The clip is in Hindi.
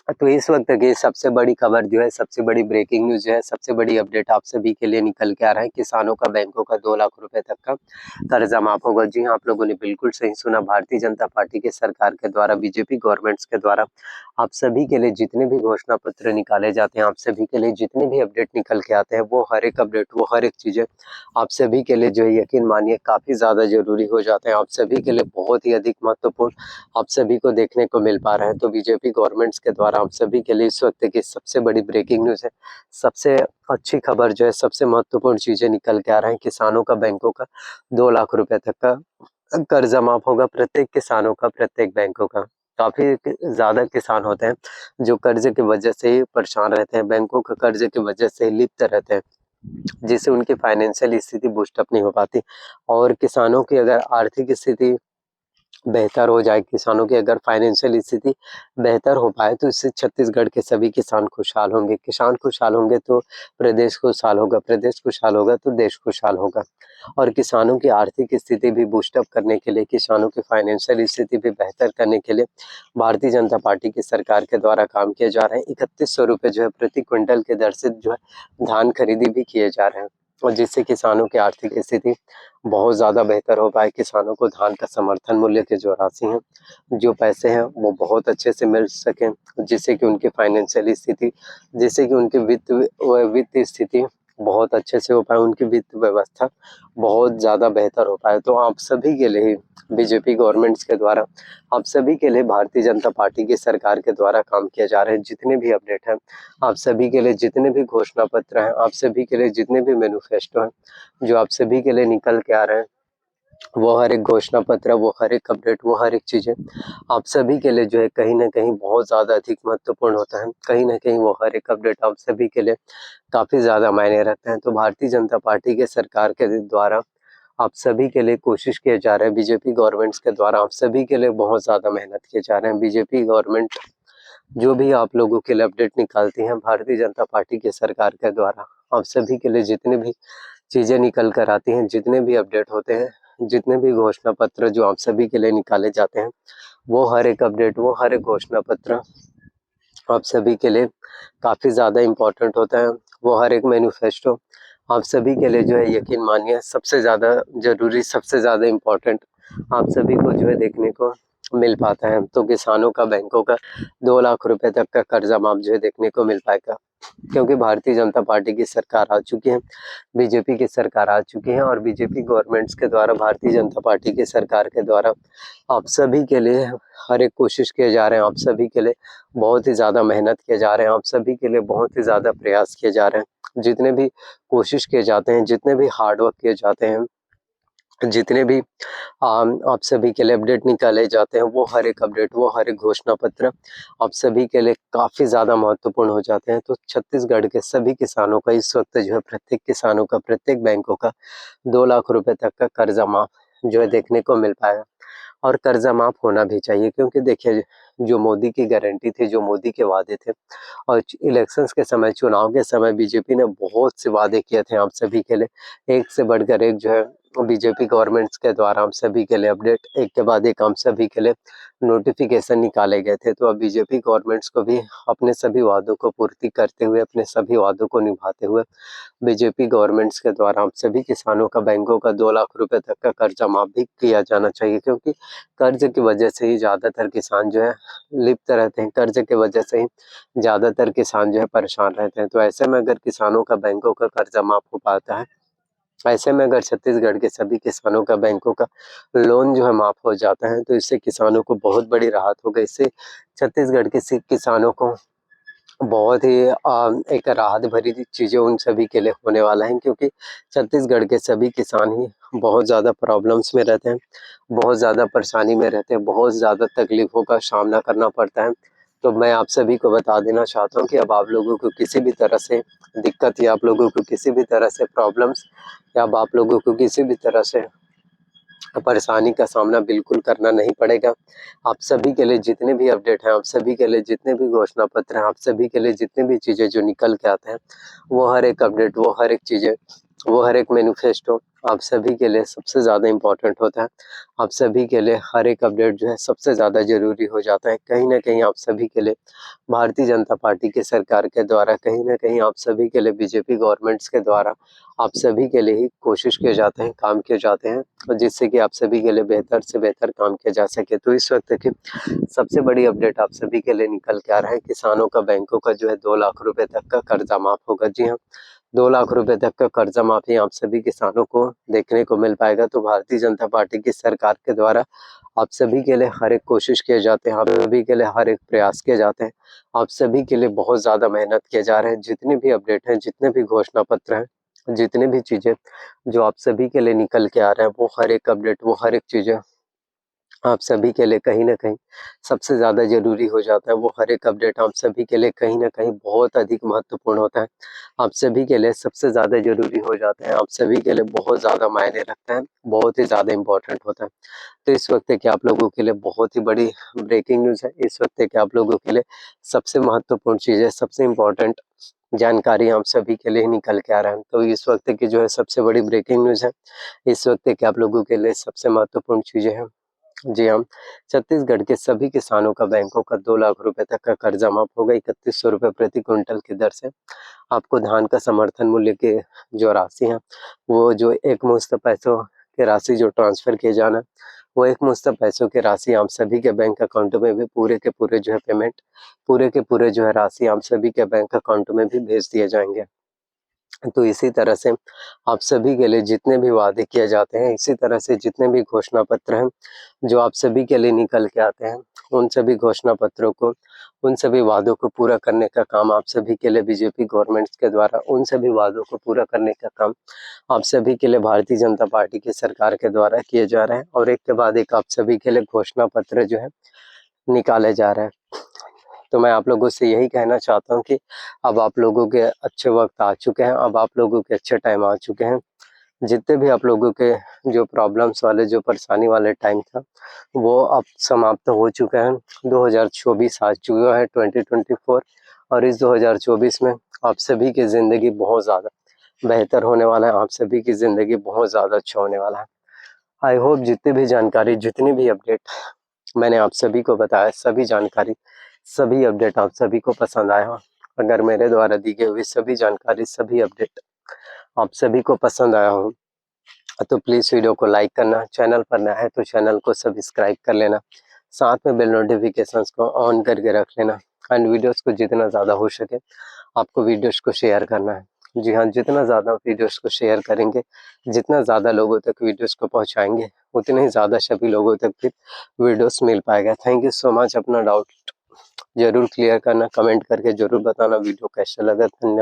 तो इस वक्त की सबसे बड़ी खबर जो है, सबसे बड़ी ब्रेकिंग न्यूज जो है, सबसे बड़ी अपडेट आप सभी के लिए निकल के आ रहा है। किसानों का बैंकों का 2 लाख रुपए तक का कर्जा माफ होगा। जी हाँ, आप लोगों ने बिल्कुल सही सुना। भारतीय जनता पार्टी के सरकार के द्वारा, बीजेपी गवर्नमेंट्स के द्वारा आप सभी के लिए जितने भी घोषणा पत्र निकाले जाते हैं, आप सभी के लिए जितने भी अपडेट निकल के आते हैं, वो हर एक अपडेट, वो हर एक चीजें आप सभी के लिए जो है, यकीन मानिए, काफी ज्यादा जरूरी हो जाते हैं। आप सभी के लिए बहुत ही अधिक महत्वपूर्ण आप सभी को देखने को मिल पा रहा है। तो बीजेपी गवर्नमेंट्स के द्वारा आप सभी के लिए इस वक्त की सबसे बड़ी ब्रेकिंग न्यूज है, सबसे अच्छी खबर जो है, सबसे महत्वपूर्ण चीजें निकल के आ रहे हैं। किसानों का बैंकों का 2 लाख रुपए तक का कर्जा माफ होगा, प्रत्येक किसानों का, प्रत्येक बैंकों का। काफी ज्यादा किसान होते हैं जो कर्ज की वजह से ही परेशान रहते हैं, बैंकों के कर्ज की वजह से ही लिप्त रहते हैं, जिससे उनकी फाइनेंशियल स्थिति बूस्टअप नहीं हो पाती। और किसानों की अगर आर्थिक स्थिति बेहतर हो जाए, किसानों की अगर फाइनेंशियल स्थिति बेहतर हो पाए, तो इससे छत्तीसगढ़ के सभी किसान खुशहाल होंगे। किसान खुशहाल होंगे तो प्रदेश खुशहाल होगा, प्रदेश खुशहाल होगा तो देश खुशहाल होगा। और किसानों की आर्थिक स्थिति भी बूस्टअप करने के लिए, किसानों की फाइनेंशियल स्थिति भी बेहतर करने के लिए भारतीय जनता पार्टी की सरकार के द्वारा काम किए जा रहे हैं। 3100 रुपये जो है प्रति क्विंटल के दर से जो है धान खरीदी भी किए जा रहे हैं, और जिससे किसानों की आर्थिक स्थिति बहुत ज़्यादा बेहतर हो पाए। किसानों को धान का समर्थन मूल्य के जो राशि है, जो पैसे हैं, वो बहुत अच्छे से मिल सकें, जिससे कि उनकी फाइनेंशियल स्थिति, जिससे कि उनकी वित्त स्थिति बहुत अच्छे से हो पाए, उनकी वित्त व्यवस्था बहुत ज़्यादा बेहतर हो पाए। तो आप सभी के लिए बीजेपी गवर्नमेंट्स के द्वारा, आप सभी के लिए भारतीय जनता पार्टी की सरकार के द्वारा काम किया जा रहे हैं। जितने भी अपडेट हैं, आप सभी के लिए जितने भी घोषणा पत्र हैं, आप सभी के लिए जितने भी मैनिफेस्टो हैं, जो आप सभी के लिए निकल के आ रहे हैं, वो हर एक घोषणा पत्र, वो हर एक अपडेट, वो हर एक चीजें आप सभी के लिए जो है कहीं ना कहीं बहुत ज्यादा अधिक महत्वपूर्ण होता है। कहीं ना कहीं वो हर एक अपडेट आप सभी के लिए काफी ज्यादा मायने रखते हैं। तो भारतीय जनता पार्टी के सरकार के द्वारा आप सभी के लिए कोशिश किए जा रहे हैं, बीजेपी गवर्नमेंट्स के द्वारा आप सभी के लिए बहुत ज्यादा मेहनत किए जा रहे हैं। बीजेपी गवर्नमेंट जो भी आप लोगों के लिए अपडेट निकालती हैं, भारतीय जनता पार्टी के सरकार के द्वारा आप सभी के लिए जितने भी चीजें निकल कर आती हैं, जितने भी अपडेट होते हैं, जितने भी घोषणा पत्र जो आप सभी के लिए निकाले जाते हैं, वो हर एक अपडेट, वो हर एक घोषणा पत्र आप सभी के लिए काफी ज्यादा इम्पोर्टेंट होता है। वो हर एक मैनिफेस्टो आप सभी के लिए जो है, यकीन मानिए, सबसे ज्यादा जरूरी, सबसे ज्यादा इम्पोर्टेंट आप सभी को जो है देखने को मिल पाता है। तो किसानों का बैंकों का 2 लाख रुपए तक का कर्जा माफ जो है देखने को मिल पाएगा, क्योंकि भारतीय जनता पार्टी की सरकार आ चुकी है, बीजेपी की सरकार आ चुकी है, और बीजेपी गवर्नमेंट्स के द्वारा, भारतीय जनता पार्टी की सरकार के द्वारा आप सभी के लिए हर एक कोशिश किए जा रहे हैं, आप सभी के लिए बहुत ही ज़्यादा मेहनत किए जा रहे हैं, आप सभी के लिए बहुत ही ज़्यादा प्रयास किए जा रहे हैं। जितने भी कोशिश किए जाते हैं, जितने भी हार्ड वर्क किए जाते हैं, जितने भी आप सभी के लिए अपडेट निकाले जाते हैं, वो हर एक अपडेट, वो हर एक घोषणा पत्र आप सभी के लिए काफी ज्यादा महत्वपूर्ण हो जाते हैं। तो छत्तीसगढ़ के सभी किसानों का इस वक्त जो है, प्रत्येक किसानों का, प्रत्येक बैंकों का 2 लाख रुपए तक का कर्जा माफ जो है देखने को मिल पाएगा। और कर्जा माफ होना भी चाहिए, क्योंकि देखिए, जो मोदी की गारंटी थी, जो मोदी के वादे थे, और इलेक्शंस के समय, चुनाव के समय बीजेपी ने बहुत से वादे किए थे आप सभी के लिए, एक से बढ़कर एक जो है बीजेपी गवर्नमेंट्स के द्वारा हम सभी के लिए अपडेट, एक के बाद एक हम सभी के लिए नोटिफिकेशन निकाले गए थे। तो अब बीजेपी गवर्नमेंट्स को भी अपने सभी वादों को पूर्ति करते हुए, अपने सभी वादों को निभाते हुए, बीजेपी गवर्नमेंट्स के द्वारा हम सभी किसानों का बैंकों का 2 लाख रुपए तक का कर्जा माफ भी किया जाना चाहिए, क्योंकि कर्ज की वजह से ही ज्यादातर किसान जो है लिप्त रहते हैं, कर्ज की वजह से ही ज्यादातर किसान जो है परेशान रहते हैं। तो ऐसे में अगर किसानों का बैंकों का कर्जा माफ हो पाता है, ऐसे में अगर छत्तीसगढ़ के सभी किसानों का बैंकों का लोन जो है माफ हो जाता है, तो इससे किसानों को बहुत बड़ी राहत होगी। इससे छत्तीसगढ़ के किसानों को बहुत ही एक राहत भरी चीजें उन सभी के लिए होने वाला है, क्योंकि छत्तीसगढ़ के सभी किसान ही बहुत ज्यादा प्रॉब्लम्स में रहते हैं, बहुत ज्यादा परेशानी में रहते हैं, बहुत ज्यादा तकलीफों का सामना करना पड़ता है। तो मैं आप सभी को बता देना चाहता हूँ कि अब आप लोगों को किसी भी तरह से दिक्कत, या आप लोगों को किसी भी तरह से प्रॉब्लम्स, या अब आप लोगों को किसी भी तरह से परेशानी का सामना बिल्कुल करना नहीं पड़ेगा। आप सभी के लिए जितने भी अपडेट हैं, आप सभी के लिए जितने भी घोषणा पत्र हैं, आप सभी के लिए जितने भी चीजें जो निकल के आते हैं, वो हर एक अपडेट, वो हर एक चीजें, वो हर एक मैनिफेस्टो आप सभी के लिए सबसे ज़्यादा इम्पोर्टेंट होता है। आप सभी के लिए हर एक अपडेट जो है सबसे ज़्यादा ज़रूरी हो जाता है। कहीं न कहीं आप सभी के लिए भारतीय जनता पार्टी की सरकार के द्वारा, कहीं न कहीं आप सभी के लिए बीजेपी गवर्नमेंट्स के द्वारा आप सभी के लिए ही कोशिश किए जाते हैं, काम किए जाते हैं, और जिससे कि आप सभी के लिए बेहतर से बेहतर काम किया जा सके। तो इस वक़्त की सबसे बड़ी अपडेट आप सभी के लिए निकल के आ रहा है, किसानों का बैंकों का जो है 2 लाख रुपए तक का कर्जा माफ़ होगा। जी हाँ, 2 लाख रुपए तक का कर्जा माफ़ी आप सभी किसानों को देखने को मिल पाएगा। तो भारतीय जनता पार्टी की सरकार के द्वारा आप सभी के लिए हर एक कोशिश किए जाते हैं, आप सभी के लिए हर एक प्रयास किए जाते हैं। आप सभी के लिए बहुत ज़्यादा मेहनत किए जा रहे हैं। जितने भी अपडेट हैं, जितने भी घोषणा पत्र हैं, जितनी भी चीज़ें जो आप सभी के लिए निकल के आ रहे हैं, वो हर एक अपडेट, वो हर एक चीज़ें आप सभी के लिए कहीं न कहीं सबसे ज़्यादा ज़रूरी हो जाता है। वो हर एक अपडेट आप सभी के लिए कहीं न कहीं बहुत अधिक महत्वपूर्ण होता है। आप सभी के लिए सबसे ज़्यादा ज़रूरी हो जाता है। आप सभी के लिए बहुत ज़्यादा मायने रखता है, बहुत ही ज़्यादा इम्पोर्टेंट होता है। तो इस वक़्त की आप लोगों के लिए बहुत ही बड़ी ब्रेकिंग न्यूज़ है। इस वक़्त की आप लोगों के लिए सबसे महत्वपूर्ण चीज़ है, सबसे इम्पोर्टेंट जानकारी आप सभी के लिए निकल के आ रहा है। तो इस वक़्त की जो है सबसे बड़ी ब्रेकिंग न्यूज़ है। इस वक़्त की आप लोगों के लिए सबसे महत्वपूर्ण चीज़ें हैं। जी हाँ, छत्तीसगढ़ के सभी किसानों का बैंकों का 2 लाख रुपए तक का कर्जा माफ होगा। 3100 रुपए प्रति क्विंटल की दर से आपको धान का समर्थन मूल्य की जो राशि है, वो जो एकमुश्त पैसों की राशि जो ट्रांसफर किए जाना है, वो एकमुश्त पैसों की राशि आप सभी के बैंक अकाउंट में भी पूरे के पूरे जो है पेमेंट, पूरे के पूरे जो है राशि आप सभी के बैंक अकाउंट में भी भेज दिए जाएंगे। तो इसी तरह से आप सभी के लिए जितने भी वादे किए जाते हैं, इसी तरह से जितने भी घोषणा पत्र हैं, जो आप सभी के लिए निकल के आते हैं, उन सभी घोषणा पत्रों को, उन सभी वादों को पूरा करने का काम आप सभी के लिए बीजेपी गवर्नमेंट्स के द्वारा, उन सभी वादों को पूरा करने का काम आप सभी के लिए भारतीय जनता पार्टी की सरकार के द्वारा किए जा रहे हैं, और एक के बाद एक आप सभी के लिए घोषणा पत्र जो है निकाले जा रहे हैं। तो मैं आप लोगों से यही कहना चाहता हूँ कि अब आप लोगों के अच्छे वक्त आ चुके हैं, अब आप लोगों के अच्छे टाइम आ चुके हैं। जितने भी आप लोगों के जो प्रॉब्लम्स वाले, जो परेशानी वाले टाइम था, वो अब समाप्त हो चुका है। 2024 आ चुका है, 2024, और इस 2024 में आप सभी की ज़िंदगी बहुत ज़्यादा बेहतर होने वाला है, आप सभी की ज़िंदगी बहुत ज़्यादा अच्छा होने वाला है। आई होप जितनी भी जानकारी, जितनी भी अपडेट मैंने आप सभी को बताया, सभी जानकारी, सभी अपडेट आप सभी को पसंद आया हो। अगर मेरे द्वारा दी गई हुई सभी जानकारी, सभी अपडेट आप सभी को पसंद आया हो, तो प्लीज़ वीडियो को लाइक करना, चैनल पर नया है तो चैनल को सब्सक्राइब कर लेना, साथ में बेल नोटिफिकेशंस को ऑन करके रख लेना, एंड वीडियोस को जितना ज़्यादा हो सके आपको वीडियोस को शेयर करना है। जी हाँ, जितना ज़्यादा वीडियोस को शेयर करेंगे, जितना ज़्यादा लोगों तक वीडियोस को पहुँचाएंगे, उतने ही ज़्यादा सभी लोगों तक फिर वीडियोस मिल पाएगा। Thank you so much. अपना डाउट ज़रूर क्लियर करना, कमेंट करके ज़रूर बताना वीडियो कैसा लगा। धन्यवाद।